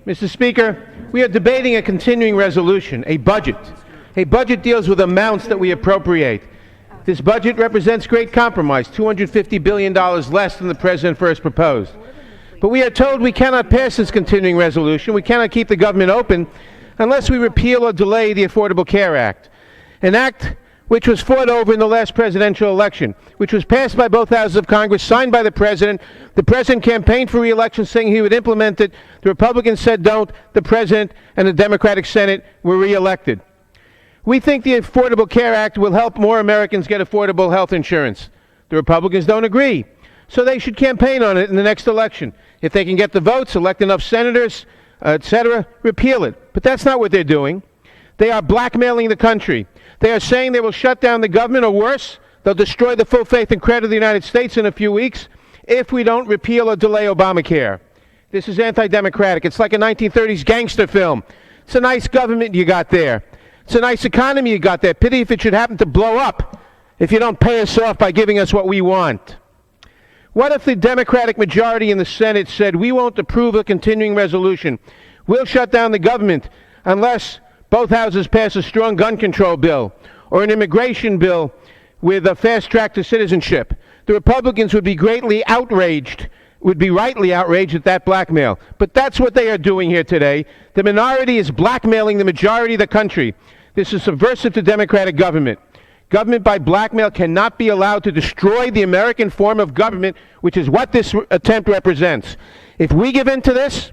Mr. Speaker, we are debating a continuing resolution, a budget. A budget deals with amounts that we appropriate. This budget represents great compromise, $250 billion less than the President first proposed. But we are told we cannot pass this continuing resolution, we cannot keep the government open, unless we repeal or delay the Affordable Care Act, an act which was fought over in the last presidential election, which was passed by both houses of Congress, signed by the President. The President campaigned for re-election, saying he would implement it. The Republicans said don't. The President and the Democratic Senate were re-elected. We think the Affordable Care Act will help more Americans get affordable health insurance. The Republicans don't agree, so they should campaign on it in the next election. If they can get the votes, elect enough senators, etc., repeal it. But that's not what they're doing. They are blackmailing the country. They are saying they will shut down the government, or worse, they'll destroy the full faith and credit of the United States in a few weeks if we don't repeal or delay Obamacare. This is anti-democratic. It's like a 1930s gangster film. It's a nice government you got there. It's a nice economy you got there. Pity if it should happen to blow up if you don't pay us off by giving us what we want. What if the Democratic majority in the Senate said, we won't approve a continuing resolution? We'll shut down the government unless both houses pass a strong gun control bill or an immigration bill with a fast track to citizenship. The Republicans would be greatly outraged, would be rightly outraged at that blackmail. But that's what they are doing here today. The minority is blackmailing the majority of the country. This is subversive to democratic government. Government by blackmail cannot be allowed to destroy the American form of government, which is what this attempt represents. If we give in to this,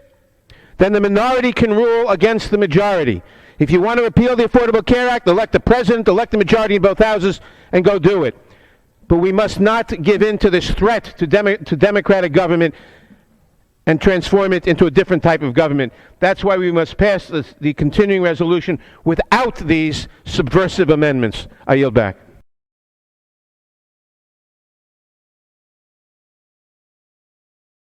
then the minority can rule against the majority. If you want to repeal the Affordable Care Act, elect the President, elect the majority in both houses, and go do it. But we must not give in to this threat to democratic government and transform it into a different type of government. That's why we must pass the continuing resolution without these subversive amendments. I yield back.